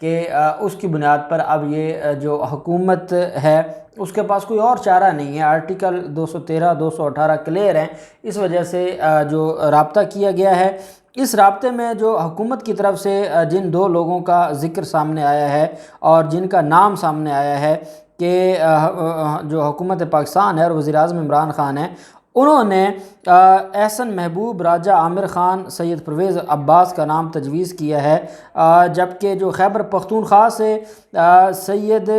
کہ اس کی بنیاد پر اب یہ جو حکومت ہے اس کے پاس کوئی اور چارہ نہیں ہے۔ آرٹیکل 213 218 کلیئر ہیں، اس وجہ سے جو رابطہ کیا گیا ہے، اس رابطے میں جو حکومت کی طرف سے جن دو لوگوں کا ذکر سامنے آیا ہے اور جن کا نام سامنے آیا ہے کہ جو حکومت پاکستان ہے اور وزیر اعظم عمران خان ہیں، انہوں نے احسن محبوب، راجہ عامر خان، سید پرویز عباس کا نام تجویز کیا ہے، جبکہ جو خیبر پختونخوا سے سید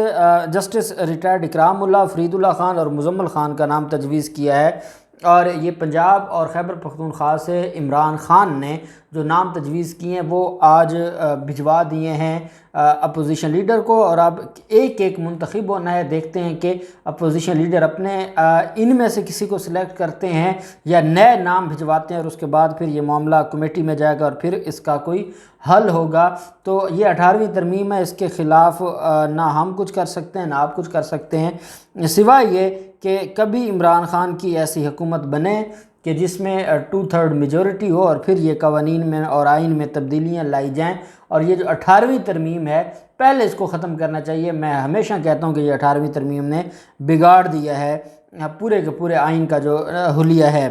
جسٹس ریٹائرڈ اکرام اللہ، فرید اللہ خان اور مزمل خان کا نام تجویز کیا ہے، اور یہ پنجاب اور خیبر پختونخوا سے عمران خان نے جو نام تجویز کیے ہیں وہ آج بھجوا دیے ہیں اپوزیشن لیڈر کو، اور اب ایک ایک منتخب ہونا ہے۔ دیکھتے ہیں کہ اپوزیشن لیڈر اپنے ان میں سے کسی کو سلیکٹ کرتے ہیں یا نئے نام بھجواتے ہیں، اور اس کے بعد پھر یہ معاملہ کمیٹی میں جائے گا اور پھر اس کا کوئی حل ہوگا۔ تو یہ 18ویں ترمیم ہے، اس کے خلاف نہ ہم کچھ کر سکتے ہیں نہ آپ کچھ کر سکتے ہیں، سوائے یہ کہ کبھی عمران خان کی ایسی حکومت بنے کہ جس میں 2/3 میجورٹی ہو، اور پھر یہ قوانین میں اور آئین میں تبدیلیاں لائی جائیں، اور یہ جو 18ویں ترمیم ہے پہلے اس کو ختم کرنا چاہیے۔ میں ہمیشہ کہتا ہوں کہ یہ 18ویں ترمیم نے بگاڑ دیا ہے پورے کے پورے آئین کا جو حلیہ ہے۔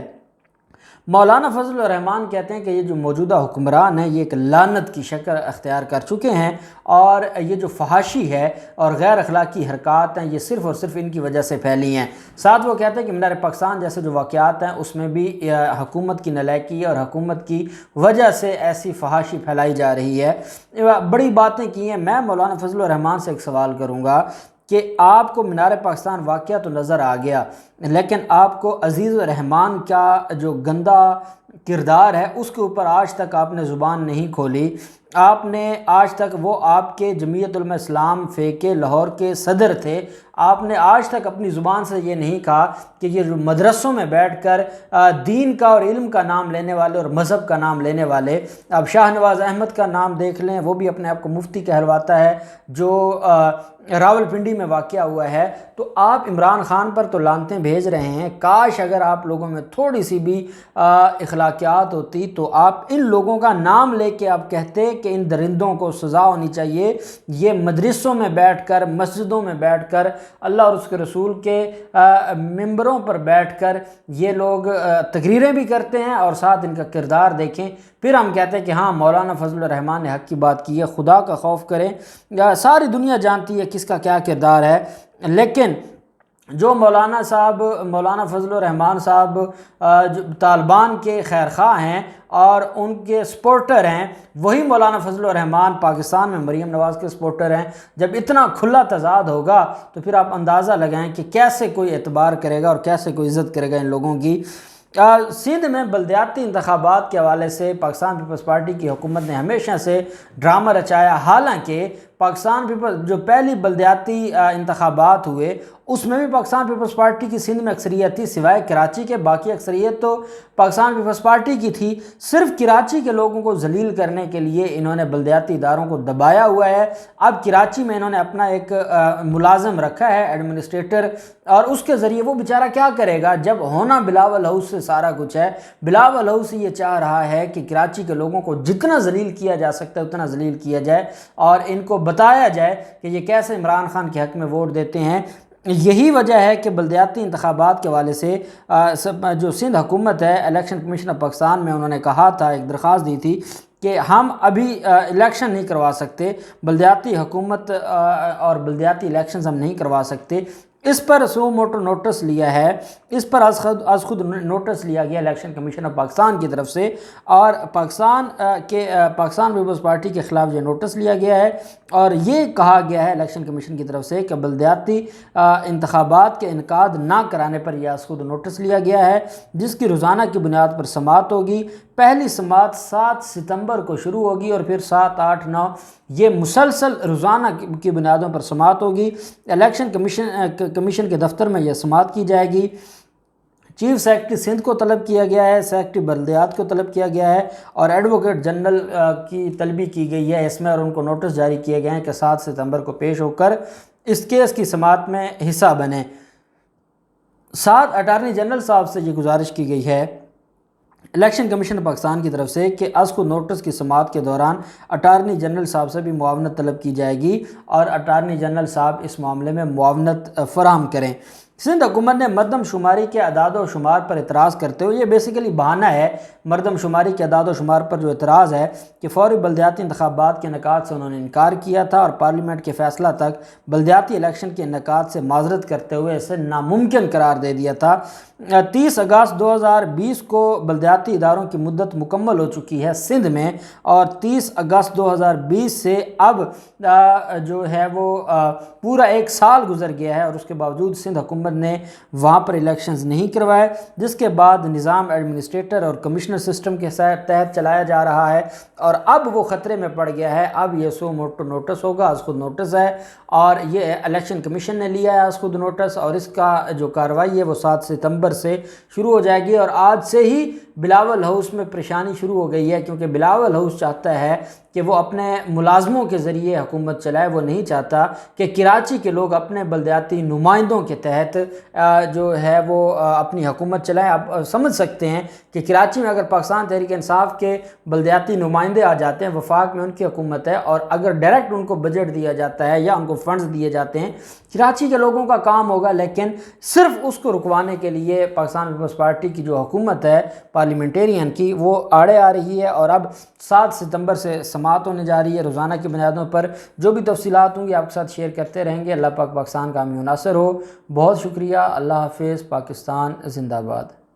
مولانا فضل الرحمان کہتے ہیں کہ یہ جو موجودہ حکمران ہیں یہ ایک لعنت کی شکل اختیار کر چکے ہیں، اور یہ جو فحاشی ہے اور غیر اخلاقی حرکات ہیں یہ صرف اور صرف ان کی وجہ سے پھیلی ہیں۔ ساتھ وہ کہتے ہیں کہ مینار پاکستان جیسے جو واقعات ہیں اس میں بھی حکومت کی نالائکی اور حکومت کی وجہ سے ایسی فحاشی پھیلائی جا رہی ہے۔ بڑی باتیں کی ہیں۔ میں مولانا فضل الرحمان سے ایک سوال کروں گا کہ آپ کو مینار پاکستان واقعہ تو نظر آ گیا، لیکن آپ کو عزیز الرحمان کا جو گندہ کردار ہے اس کے اوپر آج تک آپ نے زبان نہیں کھولی۔ آپ نے آج تک، وہ آپ کے جمعیت علماء اسلام فیکے لاہور کے صدر تھے، آپ نے آج تک اپنی زبان سے یہ نہیں کہا کہ یہ جو مدرسوں میں بیٹھ کر دین کا اور علم کا نام لینے والے اور مذہب کا نام لینے والے، اب شاہ نواز احمد کا نام دیکھ لیں، وہ بھی اپنے آپ کو مفتی کہلواتا ہے، جو راولپنڈی میں واقع ہوا ہے۔ تو آپ عمران خان پر تو لعنتیں بھیج رہے ہیں، کاش اگر آپ لوگوں میں تھوڑی سی بھی اخلاقیات ہوتی تو آپ ان لوگوں کا نام لے کے آپ کہتے کہ ان درندوں کو سزا ہونی چاہیے۔ یہ مدرسوں میں بیٹھ کر، مسجدوں میں بیٹھ کر، اللہ اور اس کے رسول کے ممبروں پر بیٹھ کر یہ لوگ تقریریں بھی کرتے ہیں، اور ساتھ ان کا کردار دیکھیں، پھر ہم کہتے ہیں کہ ہاں مولانا فضل الرحمان نے حق کی بات کی ہے۔ خدا کا خوف کریں، ساری دنیا جانتی ہے کس کا کیا کردار ہے، لیکن جو مولانا فضل الرحمان صاحب جو طالبان کے خیرخواہ ہیں اور ان کے سپورٹر ہیں، وہی مولانا فضل الرحمان پاکستان میں مریم نواز کے سپورٹر ہیں۔ جب اتنا کھلا تضاد ہوگا تو پھر آپ اندازہ لگائیں کہ کیسے کوئی اعتبار کرے گا اور کیسے کوئی عزت کرے گا ان لوگوں کی۔ سندھ میں بلدیاتی انتخابات کے حوالے سے پاکستان پیپلز پارٹی کی حکومت نے ہمیشہ سے ڈرامہ رچایا، حالانکہ پاکستان پیپلز جو پہلی بلدیاتی انتخابات ہوئے اس میں بھی پاکستان پیپلز پارٹی کی سندھ میں اکثریت تھی، سوائے کراچی کے باقی اکثریت تو پاکستان پیپلز پارٹی کی تھی۔ صرف کراچی کے لوگوں کو ذلیل کرنے کے لیے انہوں نے بلدیاتی اداروں کو دبایا ہوا ہے۔ اب کراچی میں انہوں نے اپنا ایک ملازم رکھا ہے، ایڈمنسٹریٹر، اور اس کے ذریعے وہ بیچارہ کیا کرے گا جب ہونا بلاول ہاؤس سے سارا کچھ ہے۔ بلاول ہاؤس یہ چاہ رہا ہے کہ کراچی کے لوگوں کو جتنا ذلیل کیا جا سکتا ہے اتنا ذلیل کیا جائے، اور ان کو بتایا جائے کہ یہ کیسے عمران خان کے حق میں ووٹ دیتے ہیں۔ یہی وجہ ہے کہ بلدیاتی انتخابات کے حوالے سے جو سندھ حکومت ہے، الیکشن کمیشن آف پاکستان میں انہوں نے کہا تھا، ایک درخواست دی تھی کہ ہم ابھی الیکشن نہیں کروا سکتے، بلدیاتی حکومت اور بلدیاتی الیکشنز ہم نہیں کروا سکتے۔ اس پر سو موٹو نوٹس لیا ہے، اس پر از خود نوٹس لیا گیا الیکشن کمیشن آف پاکستان کی طرف سے، اور پاکستان پیپلز پارٹی کے خلاف یہ نوٹس لیا گیا ہے، اور یہ کہا گیا ہے الیکشن کمیشن کی طرف سے کہ بلدیاتی انتخابات کے انعقاد نہ کرانے پر یہ از خود نوٹس لیا گیا ہے، جس کی روزانہ کی بنیاد پر سماعت ہوگی۔ پہلی سماعت 7 ستمبر کو شروع ہوگی اور پھر 7، 8، 9 یہ مسلسل روزانہ کی بنیادوں پر سماعت ہوگی۔ الیکشن کمیشن کے دفتر میں یہ سماعت کی جائے گی۔ چیف سیکرٹری سندھ کو طلب کیا گیا ہے، سیکرٹری بلدیات کو طلب کیا گیا ہے، اور ایڈوکیٹ جنرل کی طلبی کی گئی ہے اس میں، اور ان کو نوٹس جاری کیے گئے ہیں کہ 7 ستمبر کو پیش ہو کر اس کیس کی سماعت میں حصہ بنیں۔ 7 اٹارنی جنرل صاحب سے یہ گزارش کی گئی ہے الیکشن کمیشن پاکستان کی طرف سے کہ از خود نوٹس کی سماعت کے دوران اٹارنی جنرل صاحب سے بھی معاونت طلب کی جائے گی اور اٹارنی جنرل صاحب اس معاملے میں معاونت فراہم کریں۔ سندھ حکومت نے مردم شماری کے اعداد و شمار پر اعتراض کرتے ہوئے، یہ بیسیکلی بہانہ ہے مردم شماری کے اعداد و شمار پر جو اعتراض ہے کہ فوری بلدیاتی انتخابات کے انعقاد سے انہوں نے انکار کیا تھا اور پارلیمنٹ کے فیصلہ تک بلدیاتی الیکشن کے انعقاد سے معذرت کرتے ہوئے اسے ناممکن قرار دے دیا تھا۔ 30 اگست 2020 کو بلدیاتی اداروں کی مدت مکمل ہو چکی ہے سندھ میں، اور 30 اگست 2020 سے اب جو ہے وہ پورا 1 سال گزر گیا ہے، اور اس کے باوجود سندھ حکومت نے وہاں پر الیکشنز نہیں کروائے، جس کے بعد نظام ایڈمنسٹریٹر اور کمشنر سسٹم کے تحت چلایا جا رہا ہے، اور اب وہ خطرے میں پڑ گیا ہے۔ اب یہ سو موٹو نوٹس ہوگا، از خود نوٹس ہے، اور یہ الیکشن کمیشن نے لیا ہے از خود نوٹس، اور اس کا جو کارروائی ہے وہ 7 ستمبر سے شروع ہو جائے گی۔ اور آج سے ہی بلاول ہاؤس میں پریشانی شروع ہو گئی ہے، کیونکہ بلاول ہاؤس چاہتا ہے کہ وہ اپنے ملازموں کے ذریعے حکومت چلائے، وہ نہیں چاہتا کہ کراچی کے لوگ اپنے بلدیاتی نمائندوں کے تحت جو ہے وہ اپنی حکومت چلائیں۔ آپ سمجھ سکتے ہیں کہ کراچی میں اگر پاکستان تحریک انصاف کے بلدیاتی نمائندے آ جاتے ہیں، وفاق میں ان کی حکومت ہے، اور اگر ڈائریکٹ ان کو بجٹ دیا جاتا ہے یا ان کو فنڈز دیے جاتے ہیں، کراچی کے لوگوں کا کام ہوگا، لیکن صرف اس کو رکوانے کے لیے پاکستان پیپلز پارٹی کی جو حکومت ہے پارلیمنٹیرین کی، وہ آڑے آ رہی ہے۔ اور اب 7 ستمبر سے سماعت ہونے جا رہی ہے روزانہ کی بنیادوں پر۔ جو بھی تفصیلات ہوں گی آپ کے ساتھ شیئر کرتے رہیں گے۔ اللہ پاک پاکستان کا حامی و ناصر ہو۔ بہت شکریہ۔ اللہ حافظ۔ پاکستان زندہ باد۔